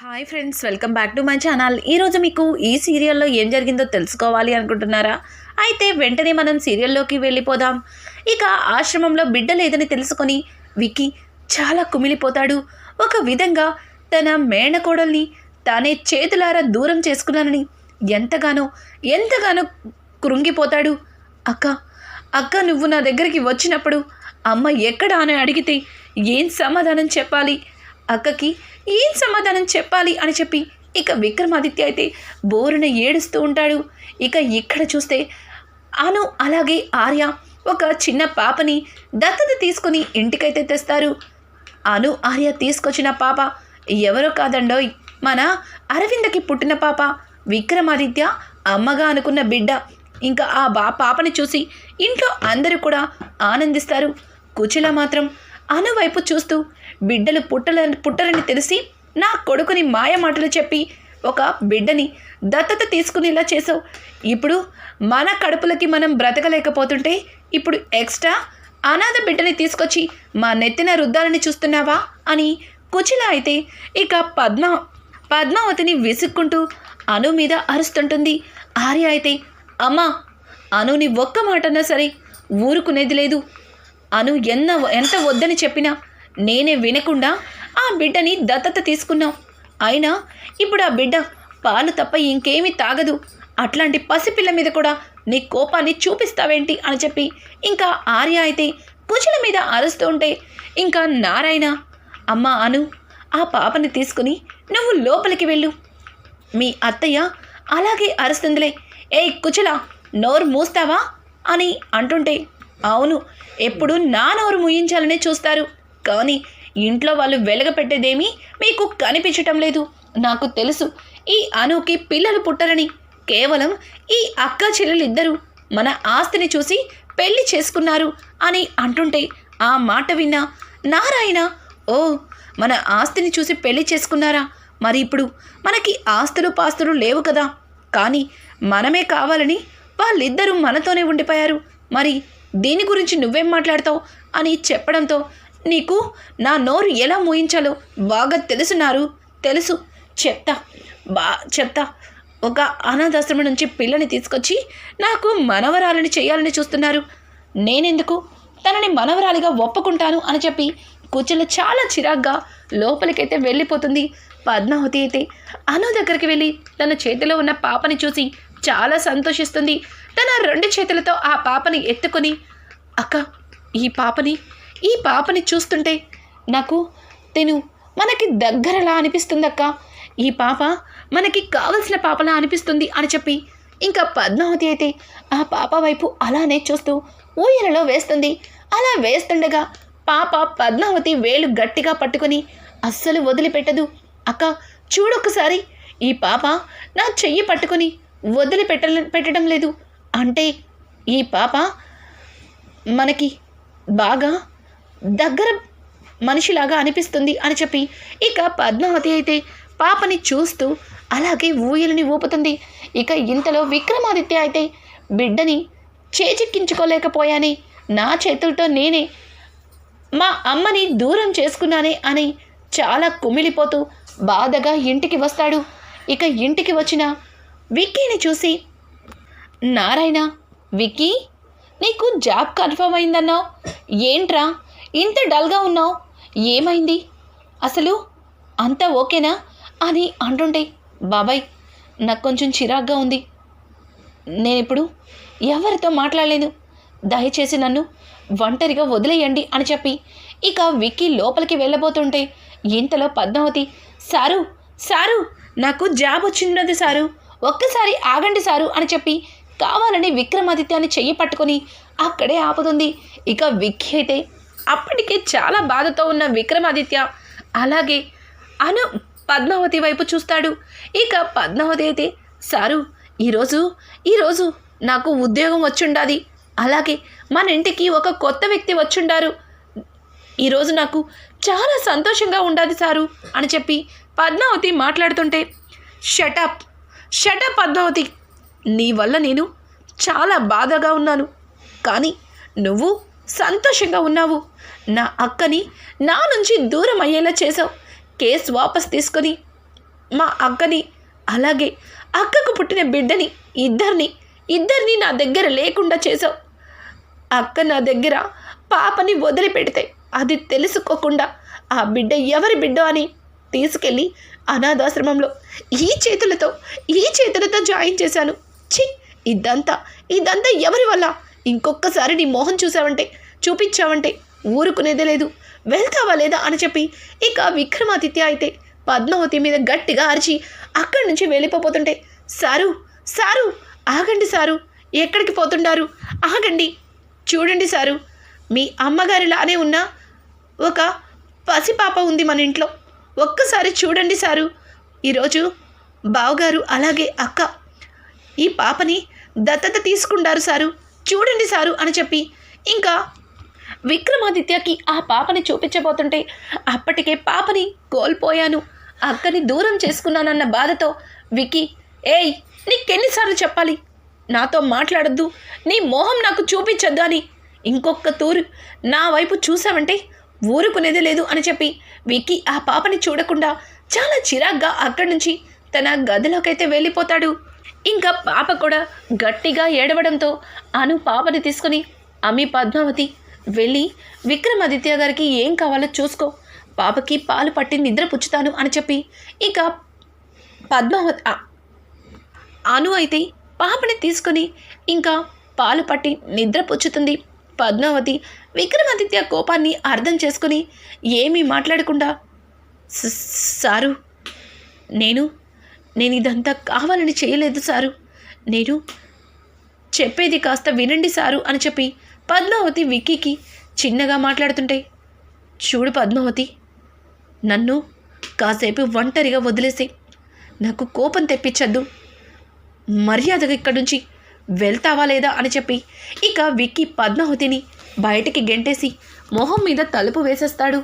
Hi friends, welcome back to my channel. ఈరోజు మీకు ఈ సీరియల్లో ఏం జరిగిందో తెలుసుకోవాలి అనుకుంటున్నారా? అయితే వెంటనే మనం సీరియల్లోకి వెళ్ళిపోదాం. ఇక ఆశ్రమంలో బిడ్డ లేదని తెలుసుకొని విక్కీ చాలా కుమిలిపోతాడు. ఒక విధంగా తన మేనకోడల్ని తానే చేతులారా దూరం చేసుకున్నానని ఎంతగానో కృంగిపోతాడు. అక్క అక్క నువ్వు నా దగ్గరికి వచ్చినప్పుడు అమ్మ ఎక్కడా అని అడిగితే ఏం సమాధానం చెప్పాలి, అక్కకి ఏం సమాధానం చెప్పాలి అని చెప్పి ఇక విక్రమాదిత్య అయితే బోరున ఏడుస్తూ ఉంటాడు. ఇక ఇక్కడ చూస్తే అను అలాగే ఆర్య ఒక చిన్న పాపని దత్తత తీసుకుని ఇంటికైతే తెస్తారు. అను ఆర్య తీసుకొచ్చిన పాప ఎవరో కాదండోయ్, మన అరవిందకి పుట్టిన పాప. విక్రమాదిత్య అమ్మగా అనుకున్న బిడ్డ. ఇంకా ఆ పాపని చూసి ఇంట్లో అందరూ కూడా ఆనందిస్తారు. కుచిల మాత్రం అను వైపు చూస్తూ బిడ్డలు పుట్టరని తెలిసి నా కొడుకుని మాయ మాటలు చెప్పి ఒక బిడ్డని దత్తత తీసుకునేలా చేసావు. ఇప్పుడు మన కడుపులకి మనం బ్రతకలేకపోతుంటే ఇప్పుడు ఎక్స్ట్రా అనాథ బిడ్డని తీసుకొచ్చి మా నెత్తిన రుద్దాలని చూస్తున్నావా అని కుచిల అయితే ఇక పద్మావతిని విసుక్కుంటూ అను మీద అరుస్తుంటుంది. ఆర్య అయితే అమ్మా అనుని ఒక్క మాటన్నా సరే ఊరుకునేది లేదు. అను ఎంత వద్దని చెప్పినా నేనే వినకుండా ఆ బిడ్డని దత్తత తీసుకున్నావు. అయినా ఇప్పుడు ఆ బిడ్డ పాలు తప్ప ఇంకేమీ తాగదు. అట్లాంటి పసిపిల్ల మీద కూడా నీ కోపాన్ని చూపిస్తావేంటి అని చెప్పి ఇంకా ఆర్య అయితే కుచిల మీద అరుస్తూ ఉంటే ఇంకా నారాయణ అమ్మ అను ఆ పాపని తీసుకుని నువ్వు లోపలికి వెళ్ళు, మీ అత్తయ్య అలాగే అరుస్తుందిలే. ఏయ్ కుచిల నోరు మూస్తావా అని అంటుంటే అవును, ఎప్పుడు నా నోరు ముయించాలనే చూస్తారు, కానీ ఇంట్లో వాళ్ళు వెలగపెట్టేదేమీ మీకు కనిపించటం లేదు. నాకు తెలుసు ఈ అనుకి పిల్లలు పుట్టరని. కేవలం ఈ అక్క చెల్లెలిద్దరూ మన ఆస్తిని చూసి పెళ్లి చేసుకున్నారు అని అంటుంటే ఆ మాట విన్నా నారాయణ ఓ మన ఆస్తిని చూసి పెళ్లి చేసుకున్నారా? మరి ఇప్పుడు మనకి ఆస్తులు పాస్తులు లేవు కదా, కానీ మనమే కావాలని వాళ్ళిద్దరూ మనతోనే ఉండిపోయారు. మరి దీని గురించి నువ్వేం మాట్లాడతావు అని చెప్పడంతో నీకు నా నోరు ఎలా మూయించాలో బాగా తెలుసు చెప్తా. ఒక అనాథాశ్రమం నుంచి పిల్లని తీసుకొచ్చి నాకు మనవరాలని చేయాలని చూస్తున్నారు. నేనెందుకు తనని మనవరాలిగా ఒప్పుకుంటాను అని చెప్పి కుచిల చాలా చిరాగ్గా లోపలికైతే వెళ్ళిపోతుంది. పద్మావతి అయితే అను దగ్గరికి వెళ్ళి తన చేతిలో ఉన్న పాపని చూసి చాలా సంతోషిస్తుంది. తన 2 చేతులతో ఆ పాపని ఎత్తుకొని అక్క ఈ పాపని చూస్తుంటే నాకు మనకి దగ్గరలా అనిపిస్తుంది అక్క, ఈ పాప మనకి కావలసిన పాపలా అనిపిస్తుంది అని చెప్పి ఇంకా పద్మావతి అయితే ఆ పాప వైపు అలానే చూస్తూ ఊయలలో వేస్తుంది. అలా వేస్తుండగా పాప పద్మావతి వేలు గట్టిగా పట్టుకొని అస్సలు వదిలిపెట్టదు. అక్క చూడొక్కసారి, ఈ పాప నా చెయ్యి పట్టుకొని పెట్టడం లేదు అంటే ఈ పాప మనకి బాగా దగ్గర మనిషిలాగా అనిపిస్తుంది అని చెప్పి ఇక పద్మావతి అయితే పాపని చూస్తూ అలాగే ఊయలని ఊపుతుంది. ఇక ఇంతలో విక్రమాదిత్య అయితే బిడ్డని చేజిక్కించుకోలేకపోయానే, నా చేతులతో నేనే మా అమ్మని దూరం చేసుకున్నానే అని చాలా కుమిలిపోతూ బాధగా ఇంటికి వస్తాడు. ఇక ఇంటికి వచ్చిన విక్కీని చూసి నారాయణ, విక్కీ నీకు జాబ్ కన్ఫర్మ్ అయిందన్నావు, ఏంట్రా ఇంత డల్గా ఉన్నావు, ఏమైంది అసలు, అంతా ఓకేనా అని అంటుంటే బాబాయ్ నాకు కొంచెం చిరాగ్గా ఉంది, నేనిప్పుడు ఎవరితో మాట్లాడలేను, దయచేసి నన్ను ఒంటరిగా వదిలేయండి అని చెప్పి ఇక విక్కీ లోపలికి వెళ్ళబోతుంటే ఇంతలో పద్మావతి సారు నాకు జాబ్ వచ్చినది సారు, ఒక్కసారి ఆగండి సారు అని చెప్పి కావాలని విక్రమాదిత్యాన్ని చెయ్యి పట్టుకొని అక్కడే ఆపుతుంది. ఇక విక్కీ అయితే అప్పటికే చాలా బాధతో ఉన్న విక్రమాదిత్య అలాగే అను పద్మావతి వైపు చూస్తాడు. ఇక పద్మావతి అయితే సారు ఈరోజు నాకు ఉద్యోగం వచ్చుండాది, అలాగే మన ఇంటికి ఒక కొత్త వ్యక్తి వచ్చుండారు, ఈరోజు నాకు చాలా సంతోషంగా ఉండాది సారు అని చెప్పి పద్మావతి మాట్లాడుతుంటే షటప్ పద్మావతి, నీ వల్ల నేను చాలా బాధగా ఉన్నాను, కానీ నువ్వు సంతోషంగా ఉన్నావు. నా అక్కని నా నుంచి దూరం అయ్యేలా చేసావు. కేసు వాపస్ తీసుకొని మా అక్కని, అలాగే అక్కకు పుట్టిన బిడ్డని ఇద్దరిని నా దగ్గర లేకుండా చేసావు. అక్క నా దగ్గర పాపని వదిలిపెడితే అది తెలుసుకోకుండా ఆ బిడ్డ ఎవరి బిడ్డో అని తీసుకెళ్ళి అనాథాశ్రమంలో ఈ చేతులతో జాయిన్ చేశాను. ఛీ, ఇదంతా ఎవరి వల్ల? ఇంకొకసారి నీ మోహం చూపించావంటే ఊరుకునేదే లేదు. వెళ్తావా లేదా అని చెప్పి ఇక విక్రమాదిత్య అయితే పద్మావతి మీద గట్టిగా అరిచి అక్కడి నుంచి వెళ్ళిపోతుంటే, సారు ఆగండి సారు, ఎక్కడికి పోతుండారు? ఆగండి, చూడండి సారు, మీ అమ్మగారిలానే ఉన్న ఒక పసిపాప ఉంది మన ఇంట్లో. ఒక్కసారి చూడండి సారు. ఈరోజు బావగారు అలాగే అక్క ఈ పాపని దత్తత తీసుకుంటారు సారు, చూడండి సారు అని చెప్పి ఇంకా విక్రమాదిత్యకి ఆ పాపని చూపించబోతుంటే, అప్పటికే పాపని కోల్పోయాను, అక్కని దూరం చేసుకున్నానన్న బాధతో విక్కీ, ఏయ్ నీకెన్నిసార్లు చెప్పాలి, నాతో మాట్లాడొద్దు, నీ మోహం నాకు చూపించొద్దు అని. ఇంకొక తూరు నా వైపు చూసావంటే ఊరుకునేది లేదు అని చెప్పి విక్కీ ఆ పాపని చూడకుండా చాలా చిరాగ్గా అక్కడి నుంచి తన గదిలోకైతే వెళ్ళిపోతాడు. ఇంకా పాప కూడా గట్టిగా ఏడవడంతో అను పాపని తీసుకుని, అమ్మి పద్మావతి వెళ్ళి విక్రమాదిత్య గారికి ఏం కావాలో చూసుకో, పాపకి పాలు పట్టి నిద్ర పుచ్చుతాను అని చెప్పి ఇక పద్మావతి అను అయితే పాపని తీసుకొని ఇంకా పాలు పట్టి నిద్ర పుచ్చుతుంది. పద్మావతి విక్రమాదిత్య కోపాన్ని అర్థం చేసుకుని ఏమీ మాట్లాడకుండా, సారు నేను ఇదంతా కావాలని చేయలేదు సారు, నేను చెప్పేది కాస్త వినండి సారు అని చెప్పి పద్మావతి విక్కీకి చిన్నగా మాట్లాడుతుంటే, చూడు పద్మావతి, నన్ను కాసేపు ఒంటరిగా వదిలేసి నాకు కోపం తెప్పించద్దు, మర్యాదగా ఇక్కడి నుంచి వెళ్తావా లేదా అని చెప్పి ఇక విక్కీ పద్మావతిని బయటికి గెంటేసి మొహం మీద తలుపు వేసేస్తాడు.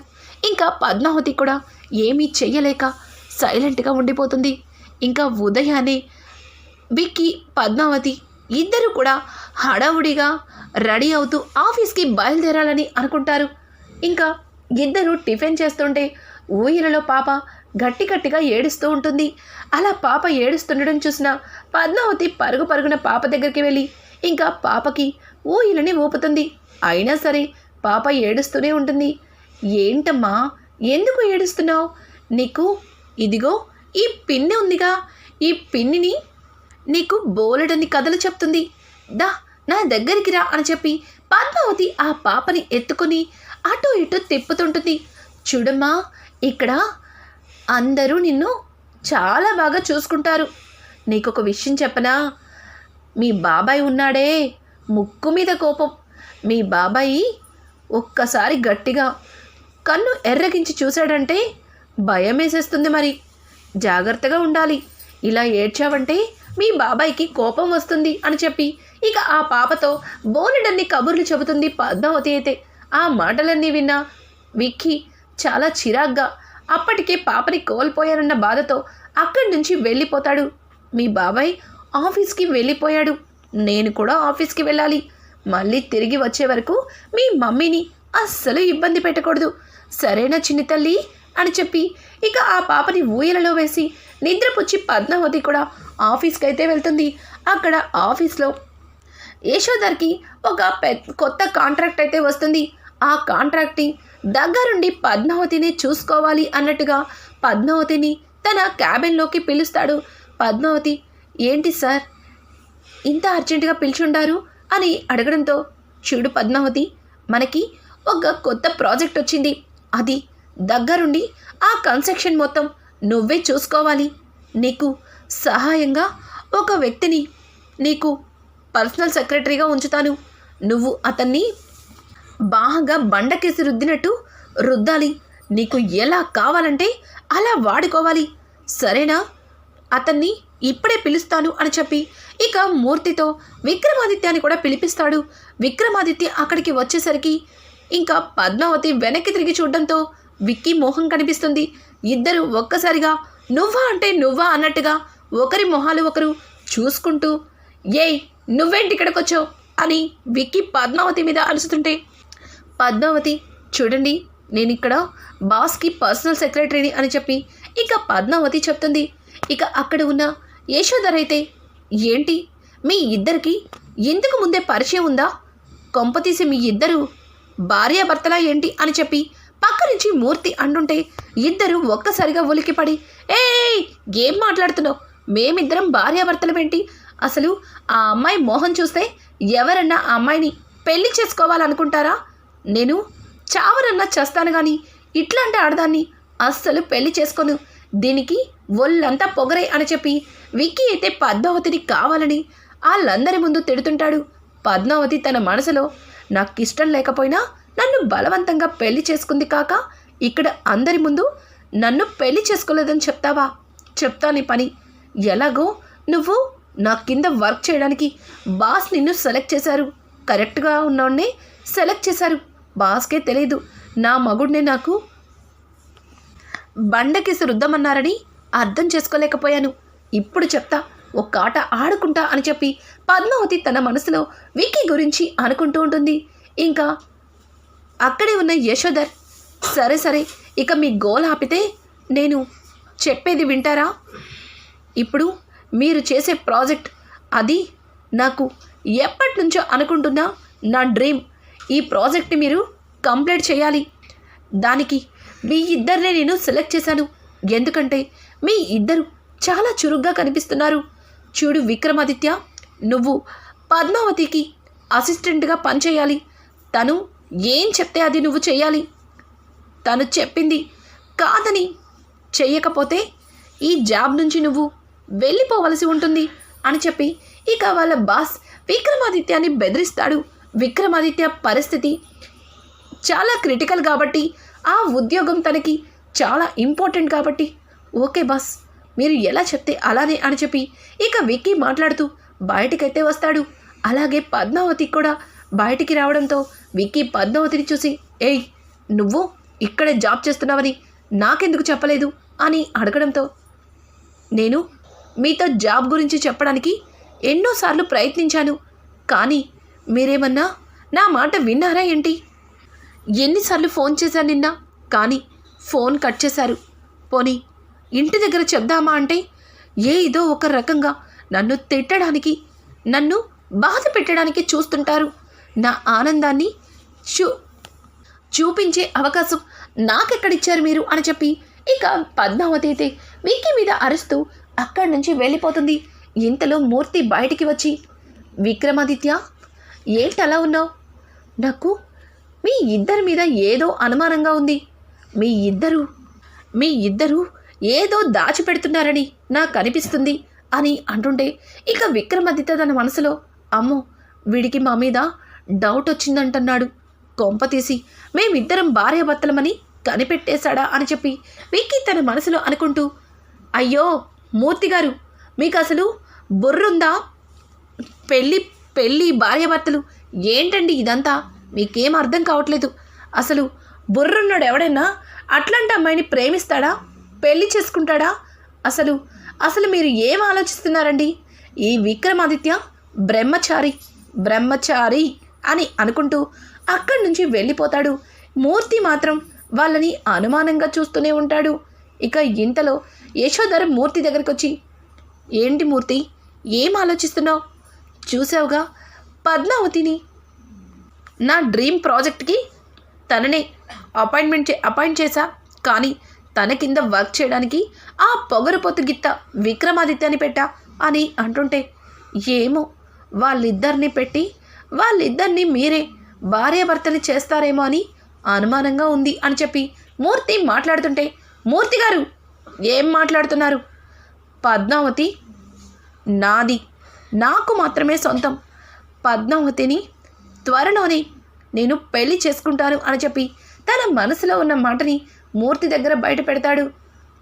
ఇంకా పద్మావతి కూడా ఏమీ చెయ్యలేక సైలెంట్గా ఉండిపోతుంది. ఇంకా ఉదయాన్నే విక్కీ పద్మావతి ఇద్దరు కూడా హడావుడిగా రెడీ అవుతూ ఆఫీస్కి బయలుదేరాలని అనుకుంటారు. ఇంకా ఇద్దరు టిఫిన్ చేస్తుంటే ఊయలలో పాప గట్టిగా ఏడుస్తూ ఉంటుంది. అలా పాప ఏడుస్తుండడం చూసిన పద్మావతి పరుగున పాప దగ్గరికి వెళ్ళి ఇంకా పాపకి ఊయలని ఊపుతుంది. అయినా సరే పాప ఏడుస్తూనే ఉంటుంది. ఏంటమ్మా, ఎందుకు ఏడుస్తున్నావు? నీకు ఇదిగో ఈ పిన్ని ఉందిగా, ఈ పిన్నిని నీకు బోలెడని కథలు చెప్తుంది, దా నా దగ్గరికి రా అని చెప్పి పద్మావతి ఆ పాపని ఎత్తుకొని అటు ఇటు తిప్పుతుంటుంది. చూడమ్మా, ఇక్కడ అందరూ నిన్ను చాలా బాగా చూసుకుంటారు. నీకొక విషయం చెప్పనా? మీ బాబాయ్ ఉన్నాడే, ముక్కు మీద కోపం. మీ బాబాయి ఒక్కసారి గట్టిగా కన్ను ఎర్రగించి చూశాడంటే భయం వేసేస్తుంది. మరి జాగ్రత్తగా ఉండాలి. ఇలా ఏడ్చావంటే మీ బాబాయ్కి కోపం వస్తుంది అని చెప్పి ఇక ఆ పాపతో బోలెడన్ని కబుర్లు చెబుతుంది పద్మావతి. అయితే ఆ మాటలన్నీ విన్నా విక్కీ చాలా చిరాగ్గా అప్పటికే పాపని కోల్పోయానన్న బాధతో అక్కడి నుంచి వెళ్ళిపోతాడు. మీ బాబాయ్ ఆఫీస్కి వెళ్ళిపోయాడు, నేను కూడా ఆఫీస్కి వెళ్ళాలి. మళ్ళీ తిరిగి వచ్చే వరకు మీ మమ్మీని అస్సలు ఇబ్బంది పెట్టకూడదు, సరేనా చిన్ని తల్లి అని చెప్పి ఇక ఆ పాపని ఊయలలో వేసి నిద్రపుచ్చి పద్మావతి కూడా ఆఫీస్కి అయితే వెళ్తుంది. అక్కడ ఆఫీస్లో యశోధర్కి ఒక కొత్త కాంట్రాక్ట్ అయితే వస్తుంది. ఆ కాంట్రాక్ట్ని దగ్గరుండి పద్మావతిని చూసుకోవాలి అన్నట్టుగా పద్మావతిని తన క్యాబిన్లోకి పిలుస్తాడు. పద్మావతి, ఏంటి సార్ ఇంత అర్జెంటుగా పిలిచుండారు అని అడగడంతో, చూడు పద్మావతి, మనకి ఒక కొత్త ప్రాజెక్ట్ వచ్చింది, అది దగ్గరుండి ఆ కన్స్ట్రక్షన్ మొత్తం నువ్వే చూసుకోవాలి. నీకు సహాయంగా ఒక వ్యక్తిని నీకు పర్సనల్ సెక్రటరీగా ఉంచుతాను. నువ్వు అతన్ని బాగా బండకేసి రుద్దినట్టు రుద్దాలి. నీకు ఎలా కావాలంటే అలా వాడుకోవాలి, సరేనా? అతన్ని ఇప్పుడే పిలుస్తాను అని చెప్పి ఇక మూర్తితో విక్రమాదిత్యాన్ని కూడా పిలిపిస్తాడు. విక్రమాదిత్య అక్కడికి వచ్చేసరికి ఇంకా పద్మావతి వెనక్కి తిరిగి చూడడంతో విక్కీ మోహం కనిపిస్తుంది. ఇద్దరు ఒక్కసారిగా నువ్వా అంటే నువ్వా అన్నట్టుగా ఒకరి మొహాలు ఒకరు చూసుకుంటూ, ఏయ్ నువ్వేంటి ఇక్కడికి వచ్చావు అని విక్కీ పద్మావతి మీద అరుస్తుంటే, పద్మావతి, చూడండి నేను ఇక్కడ బాస్కి పర్సనల్ సెక్రటరీని అని చెప్పి ఇక పద్మావతి చెప్తుంది. ఇక అక్కడ ఉన్న యశోధర్ అయితే, ఏంటి మీ ఇద్దరికి ఇంతకు ముందే పరిచయం ఉందా? కొంపతీసి మీ ఇద్దరు భార్యాభర్తలా ఏంటి అని చెప్పి పక్క నుంచి మూర్తి అంటుంటే ఇద్దరు ఒక్కసారిగా ఉలికిపడి, ఏయ్ ఏం మాట్లాడుతున్నావు? మేమిద్దరం భార్యాభర్తలమేంటి? అసలు ఆ అమ్మాయి మోహం చూస్తే ఎవరన్నా ఆ అమ్మాయిని పెళ్లి చేసుకోవాలనుకుంటారా? నేను చావరన్నా చేస్తాను కానీ ఇట్లాంటి ఆడదాన్ని అస్సలు పెళ్లి చేసుకోను. దీనికి ఒళ్ళంతా పొగరే అని చెప్పి విక్కీ అయితే పద్మావతిని కావాలని వాళ్ళందరి ముందు తిడుతుంటాడు. పద్మావతి తన మనసులో, నాకిష్టం లేకపోయినా నన్ను బలవంతంగా పెళ్లి చేసుకుంది కాక ఇక్కడ అందరి ముందు నన్ను పెళ్లి చేసుకోలేదని చెప్తావా? చెప్తాను పని. ఎలాగో నువ్వు నా కింద వర్క్ చేయడానికి బాస్ నిన్ను సెలెక్ట్ చేశారు. కరెక్ట్గా ఉన్నోడ్నే సెలెక్ట్ చేశారు. బాస్కే తెలియదు నా మగుడినే నాకు బండకేసి రుద్దమన్నారని అర్థం చేసుకోలేకపోయాను. ఇప్పుడు చెప్తా, ఒక్క ఆట ఆడుకుంటా అని చెప్పి పద్మావతి తన మనసులో విక్కీ గురించి అనుకుంటూ ఉంటుంది. ఇంకా అక్కడే ఉన్న యశోధర్, సరే సరే ఇక మీ గోల్ ఆపితే నేను చెప్పేది వింటారా? ఇప్పుడు మీరు చేసే ప్రాజెక్ట్ అది నాకు ఎప్పటి నుంచో అనుకుంటున్నా నా డ్రీమ్. ఈ ప్రాజెక్ట్ని మీరు కంప్లీట్ చేయాలి. దానికి మీ ఇద్దరినే నేను సెలెక్ట్ చేశాను. ఎందుకంటే మీ ఇద్దరు చాలా చురుగ్గా కనిపిస్తున్నారు. చూడు విక్రమాదిత్య, నువ్వు పద్మావతికి అసిస్టెంట్గా పనిచేయాలి. తను ఏం చెప్తే అది నువ్వు చేయాలి. తను చెప్పింది కాదని చెయ్యకపోతే ఈ జాబ్ నుంచి నువ్వు వెళ్ళిపోవలసి ఉంటుంది అని చెప్పి ఇక వాళ్ళ బాస్ విక్రమాదిత్యాన్ని బెదిరిస్తాడు. విక్రమాదిత్య పరిస్థితి చాలా క్రిటికల్ కాబట్టి, ఆ ఉద్యోగం తనకి చాలా ఇంపార్టెంట్ కాబట్టి, ఓకే బాస్ మీరు ఎలా చెప్తే అలానే అని చెప్పి ఇక విక్కీ మాట్లాడుతూ బయటికైతే వస్తాడు. అలాగే పద్మావతి కూడా బయటికి రావడంతో విక్కీ పద్మావతిని చూసి, ఏయ్ నువ్వు ఇక్కడే జాబ్ చేస్తున్నావని నాకెందుకు చెప్పలేదు అని అడగడంతో, నేను మీతో జాబ్ గురించి చెప్పడానికి ఎన్నోసార్లు ప్రయత్నించాను, కానీ మీరేమన్నా నా మాట విన్నారా ఏంటి? ఎన్నిసార్లు ఫోన్ చేశాను నిన్న, కానీ ఫోన్ కట్ చేశారు. పోనీ ఇంటి దగ్గర చెప్దామా అంటే ఏదో ఒక రకంగా నన్ను తిట్టడానికి, నన్ను బాధ పెట్టడానికి చూస్తుంటారు. నా ఆనందాన్ని చూపించే అవకాశం నాకెక్కడిచ్చారు మీరు అని చెప్పి ఇక పద్మావతి అయితే విక్కీ మీద అరుస్తూ అక్కడి నుంచి వెళ్ళిపోతుంది. ఇంతలో మూర్తి బయటికి వచ్చి, విక్రమాదిత్య ఏంటి అలా ఉన్నావు? నాకు మీ ఇద్దరి మీద ఏదో అనుమానంగా ఉంది. మీ ఇద్దరు ఏదో దాచిపెడుతున్నారని నాకు అనిపిస్తుంది అని అంటుంటే ఇక విక్రమాదిత్య తన మనసులో, అమ్మో వీడికి మా మీద డౌట్ వచ్చిందంటున్నాడు, కొంపతీసి మేమిద్దరం భార్యాభర్తలమని కనిపెట్టేశాడా అని చెప్పి విక్కీ తన మనసులో అనుకుంటూ, అయ్యో మూర్తి గారు మీకు అసలు బుర్రుందా? పెళ్ళి భార్యాభర్తలు ఏంటండి ఇదంతా? మీకేం అర్థం కావట్లేదు. అసలు బుర్రున్నాడు ఎవడైనా అట్లాంటి అమ్మాయిని ప్రేమిస్తాడా? పెళ్లి చేసుకుంటాడా? అసలు మీరు ఏం ఆలోచిస్తున్నారండి? ఈ విక్రమాదిత్య బ్రహ్మచారి అని అనుకుంటూ అక్కడి నుంచి వెళ్ళిపోతాడు. మూర్తి మాత్రం వాళ్ళని అనుమానంగా చూస్తూనే ఉంటాడు. ఇక ఇంతలో యశోధర మూర్తి దగ్గరికి వచ్చి, ఏంటి మూర్తి ఏం ఆలోచిస్తున్నావు? చూసావుగా పద్మావతిని నా డ్రీమ్ ప్రాజెక్ట్కి తననే అపాయింట్ చేశా, కానీ తన కింద వర్క్ చేయడానికి ఆ పొగరుపోతు గిత్త విక్రమాదిత్యాన్ని పెట్టా అని అంటుంటే, ఏమో వాళ్ళిద్దరిని మీరే భార్యాభర్తని చేస్తారేమో అని అనుమానంగా ఉంది అని చెప్పి మూర్తి మాట్లాడుతుంటే, మూర్తి గారు ఏం మాట్లాడుతున్నారు? పద్మావతి నాది, నాకు మాత్రమే సొంతం. పద్మావతిని త్వరలోనే నేను పెళ్లి చేసుకుంటాను అని చెప్పి తన మనసులో ఉన్న మాటని మూర్తి దగ్గర బయట పెడతాడు.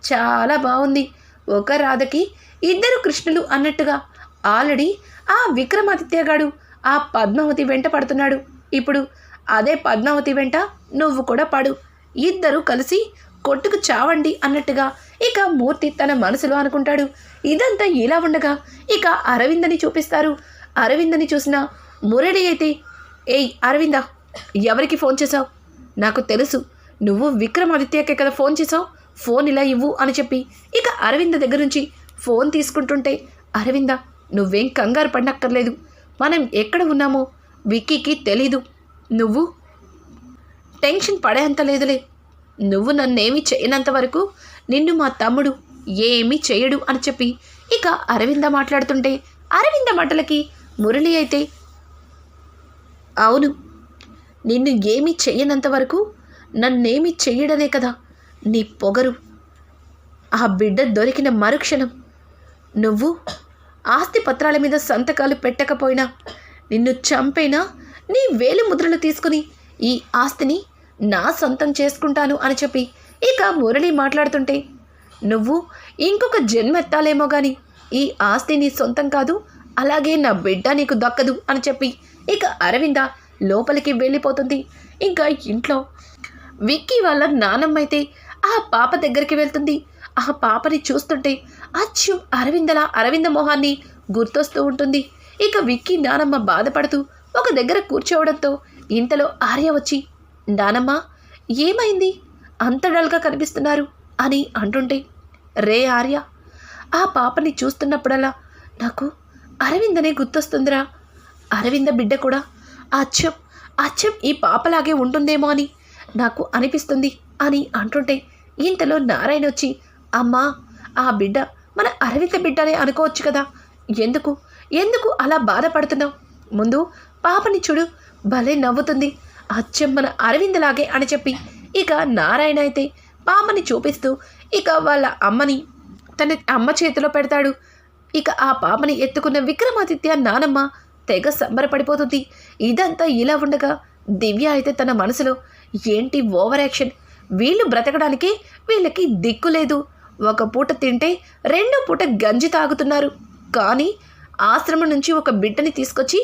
చాలా బాగుంది. ఒక రాధకి ఇద్దరు కృష్ణులు అన్నట్టుగా ఆల్రెడీ ఆ విక్రమాదిత్య గాడు ఆ పద్మావతి వెంట పడుతున్నాడు. ఇప్పుడు అదే పద్మావతి వెంట నువ్వు కూడా పడు, ఇద్దరు కలిసి కొట్టుకు చావండి అన్నట్టుగా ఇక మూర్తి తన మనసులో అనుకుంటాడు. ఇదంతా ఇలా ఉండగా ఇక అరవిందని చూపిస్తారు. అరవిందని చూసిన మురళి అయితే, ఏయ్ అరవిందా, ఎవరికి ఫోన్ చేసావు? నాకు తెలుసు నువ్వు విక్రమాదిత్యకే కదా ఫోన్ చేసావు. ఫోన్ ఇలా ఇవ్వు అని చెప్పి ఇక అరవింద దగ్గర నుంచి ఫోన్ తీసుకుంటుంటే, అరవింద నువ్వేం కంగారు పడనక్కర్లేదు, మనం ఎక్కడ ఉన్నామో విక్కీకి తెలీదు, నువ్వు టెన్షన్ పడేంత లేదులే, నువ్వు నన్నేమీ చేయనంత వరకు నిన్ను మా తమ్ముడు ఏమీ చేయడు అని చెప్పి ఇక అరవింద మాట్లాడుతుంటే, అరవింద మాటలకి మురళి అయితే, అవును, నిన్ను ఏమీ చెయ్యనంత వరకు నన్నేమీ చెయ్యడనే కదా నీ పొగరు. ఆ బిడ్డ దొరికిన మరుక్షణం నువ్వు ఆస్తి పత్రాల మీద సంతకాలు పెట్టకపోయినా, నిన్ను చంపైనా నీ వేలి ముద్రలు తీసుకుని ఈ ఆస్తిని నా సొంతం చేసుకుంటాను అని చెప్పి ఇక మురళి మాట్లాడుతుంటే, నువ్వు ఇంకొక జన్మెత్తాలేమో కానీ ఈ ఆస్తి నీ సొంతం కాదు, అలాగే నా బిడ్డ నీకు దక్కదు అని చెప్పి ఇక అరవింద లోపలికి వెళ్ళిపోతుంది. ఇంకా ఇంట్లో విక్కీ వాళ్ళ నానమ్మ అయితే ఆ పాప దగ్గరికి వెళ్తుంది. ఆ పాపని చూస్తుంటే అచ్చం అరవింద మొహాన్ని గుర్తొస్తూ ఉంటుంది. ఇక విక్కీ నానమ్మ బాధపడుతూ ఒక దగ్గర కూర్చోవడంతో ఇంతలో ఆర్య వచ్చి, నానమ్మ ఏమైంది, అంత డల్గా కనిపిస్తున్నారు అని అంటుంటే, రే ఆర్య, ఆ పాపని చూస్తున్నప్పుడల్లా నాకు అరవిందనే గుర్తొస్తుందిరా, అరవింద బిడ్డ కూడా అచ్చం ఈ పాపలాగే ఉంటుందేమో అని నాకు అనిపిస్తుంది అని అంటుంటే, ఇంతలో నారాయణ వచ్చి, అమ్మా ఆ బిడ్డ మన అరవింద బిడ్డనే అనుకోవచ్చు కదా, ఎందుకు అలా బాధపడుతున్నావు, ముందు పాపని చూడు, భలే నవ్వుతుంది, అచ్చం మన అరవిందలాగే అని చెప్పి ఇక నారాయణ అయితే పాపని చూపిస్తూ ఇక వాళ్ళ అమ్మని తన అమ్మ చేతిలో పెడతాడు. ఇక ఆ పాపని ఎత్తుకున్న విక్రమాదిత్య నానమ్మ తెగ సంబరపడిపోతుంది. ఇదంతా ఇలా ఉండగా దివ్య అయితే తన మనసులో, ఏంటి ఓవర్ యాక్షన్, వీళ్ళు బ్రతకడానికి వీళ్ళకి దిక్కు లేదు, ఒక పూట తింటే రెండో పూట గంజి తాగుతున్నారు, కానీ ఆశ్రమం నుంచి ఒక బిడ్డని తీసుకొచ్చి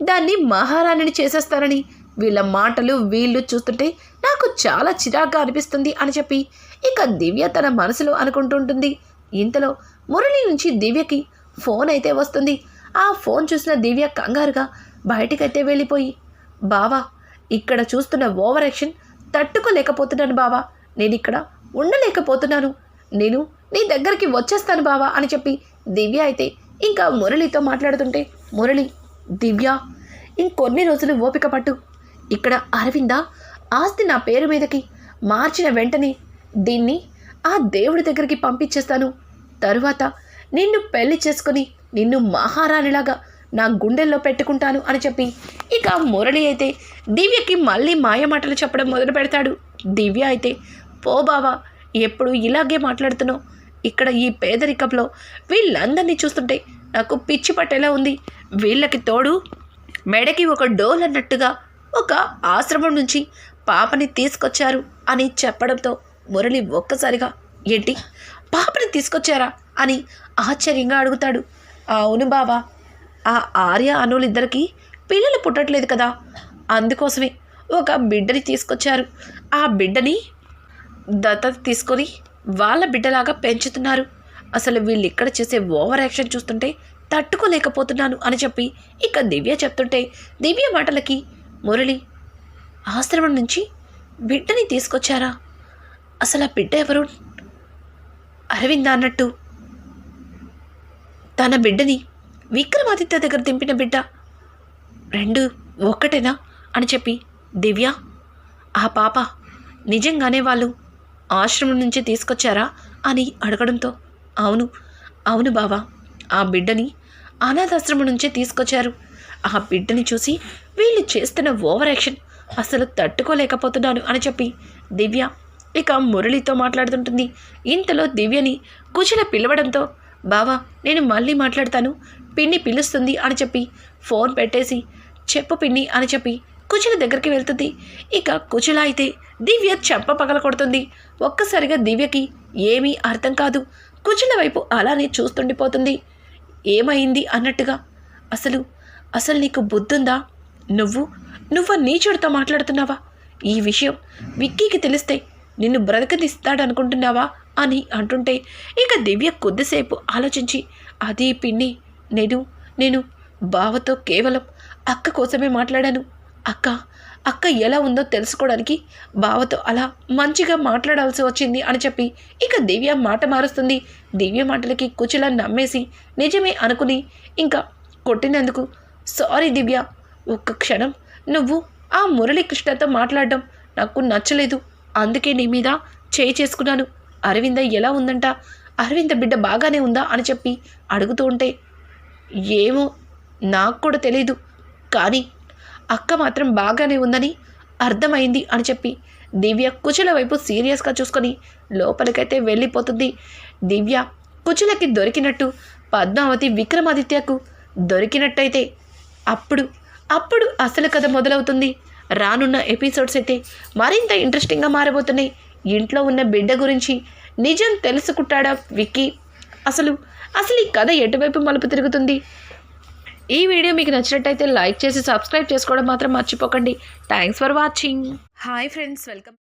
దాన్ని మహారాణిని చేసేస్తారని వీళ్ళ మాటలు వీళ్ళు చూస్తుంటే నాకు చాలా చిరాగ్గా అనిపిస్తుంది అని చెప్పి ఇక దివ్య తన మనసులో అనుకుంటుంటుంది. ఇంతలో మురళి నుంచి దివ్యకి ఫోన్ అయితే వస్తుంది. ఆ ఫోన్ చూసిన దివ్య కంగారుగా బయటికైతే వెళ్ళిపోయి, బావా ఇక్కడ చూస్తున్న ఓవర్ యాక్షన్ తట్టుకోలేకపోతున్నాను బావా, నేను ఇక్కడ ఉండలేకపోతున్నాను, నేను నీ దగ్గరికి వచ్చేస్తాను బావా అని చెప్పి దివ్య అయితే ఇంకా మురళితో మాట్లాడుతుంటే, మురళి, దివ్య ఇంకొన్ని రోజులు ఓపిక పట్టు, ఇక్కడ అరవింద ఆస్తి నా పేరు మీదకి మార్చిన వెంటనే దీన్ని ఆ దేవుడి దగ్గరికి పంపించేస్తాను, తరువాత నిన్ను పెళ్లి చేసుకొని నిన్ను మహారాణిలాగా నా గుండెల్లో పెట్టుకుంటాను అని చెప్పి ఇక మురళి అయితే దివ్యకి మళ్ళీ మాయమాటలు చెప్పడం మొదలు పెడతాడు. దివ్య అయితే, పో బావా, ఎప్పుడు ఇలాగే మాట్లాడుతున్నావు, ఇక్కడ ఈ పేదరికంలో వీళ్ళందరినీ చూస్తుంటే నాకు పిచ్చి పట్టేలా ఉంది, వీళ్ళకి తోడు మెడకి ఒక డోల్ అన్నట్టుగా ఒక ఆశ్రమం నుంచి పాపని తీసుకొచ్చారు అని చెప్పడంతో మురళి ఒక్కసారిగా, ఏంటి పాపని తీసుకొచ్చారా అని ఆశ్చర్యంగా అడుగుతాడు. అవును బావా, ఆ ఆర్య అనులిద్దరికీ పిల్లలు పుట్టట్లేదు కదా, అందుకోసమే ఒక బిడ్డని తీసుకొచ్చారు, ఆ బిడ్డని దత్తత తీసుకొని వాళ్ళ బిడ్డలాగా పెంచుతున్నారు, అసలు వీళ్ళు ఇక్కడ చేసే ఓవర్ యాక్షన్ చూస్తుంటే తట్టుకోలేకపోతున్నాను అని చెప్పి ఇక దివ్య చెప్తుంటే, దివ్య మాటలకి మురళి, ఆశ్రమం నుంచి బిడ్డని తీసుకొచ్చారా, అసలు ఆ బిడ్డ ఎవరు, అరవింద అన్నట్టు తన బిడ్డని విక్రమాదిత్య దగ్గర దింపిన బిడ్డ రెండు ఒక్కటేనా అని చెప్పి దివ్య, ఆ పాప నిజంగానే వాళ్ళు ఆశ్రమం నుంచి తీసుకొచ్చారా అని అడగడంతో, అవును బావా, ఆ బిడ్డని అనాథాశ్రమం నుంచే తీసుకొచ్చారు, ఆ బిడ్డని చూసి వీళ్ళు చేస్తున్న ఓవర్ యాక్షన్ అసలు తట్టుకోలేకపోతున్నాను అని చెప్పి దివ్య ఇక మురళితో మాట్లాడుతుంటుంది. ఇంతలో దివ్యని కుశల పిలవడంతో, బావా నేను మళ్ళీ మాట్లాడతాను, పిన్ని పిలుస్తుంది అని చెప్పి ఫోన్ పెట్టేసి, చెప్పు పిన్ని అని చెప్పి కుశల దగ్గరికి వెళ్తుంది. ఇక కుశల అయితే దివ్య చెంప పగల కొడుతుంది. ఒక్కసారిగా దివ్యకి ఏమీ అర్థం కాదు, కుశల వైపు అలానే చూస్తుండిపోతుంది. ఏమైంది అన్నట్టుగా, అసలు నీకు బుద్ధుందా, నువ్వు నీచుడితో మాట్లాడుతున్నావా, ఈ విషయం విక్కీకి తెలిస్తే నిన్ను బ్రతకనిస్తాడనుకుంటున్నావా అని అంటుంటే ఇక దివ్య కొద్దిసేపు ఆలోచించి, అది పిన్ని, నేను బావతో కేవలం అక్క కోసమే మాట్లాడాను, అక్క ఎలా ఉందో తెలుసుకోవడానికి బావతో అలా మంచిగా మాట్లాడాల్సి వచ్చింది అని చెప్పి ఇక దివ్య మాట మారుస్తుంది. దివ్య మాటలకి కుచిల నమ్మేసి నిజమే అనుకుని ఇంకా కొట్టినందుకు సారీ దివ్య, ఒక్క క్షణం నువ్వు ఆ మురళీకృష్ణతో మాట్లాడడం నాకు నచ్చలేదు, అందుకే నీ మీద చేయి చేసుకున్నాను. అరవింద ఎలా ఉందంట, అరవింద బిడ్డ బాగానే ఉందా అని చెప్పి అడుగుతూ ఉంటే ఏమో నాకు కూడా తెలీదు, కానీ అక్క మాత్రం బాగానే ఉందని అర్థమైంది అని చెప్పి దివ్య కుచుల వైపు సీరియస్గా చూసుకొని లోపలికైతే వెళ్ళిపోతుంది. దివ్య కుచులకి దొరికినట్టు పద్మావతి విక్రమాదిత్యకు దొరికినట్టయితే అప్పుడు అసలు కథ మొదలవుతుంది. రానున్న ఎపిసోడ్స్ అయితే మరింత ఇంట్రెస్టింగ్గా మారబోతున్నాయి. ఇంట్లో ఉన్న బిడ్డ గురించి నిజం తెలుసుకుంటాడా విక్కీ? అసలు ఈ కథ ఎటువైపు మలుపు తిరుగుతుంది? ఈ వీడియో మీకు నచ్చినట్టయితే లైక్ చేసి సబ్స్క్రైబ్ చేసుకోవడం మాత్రం మర్చిపోకండి. Thanks for watching. Hi friends, welcome.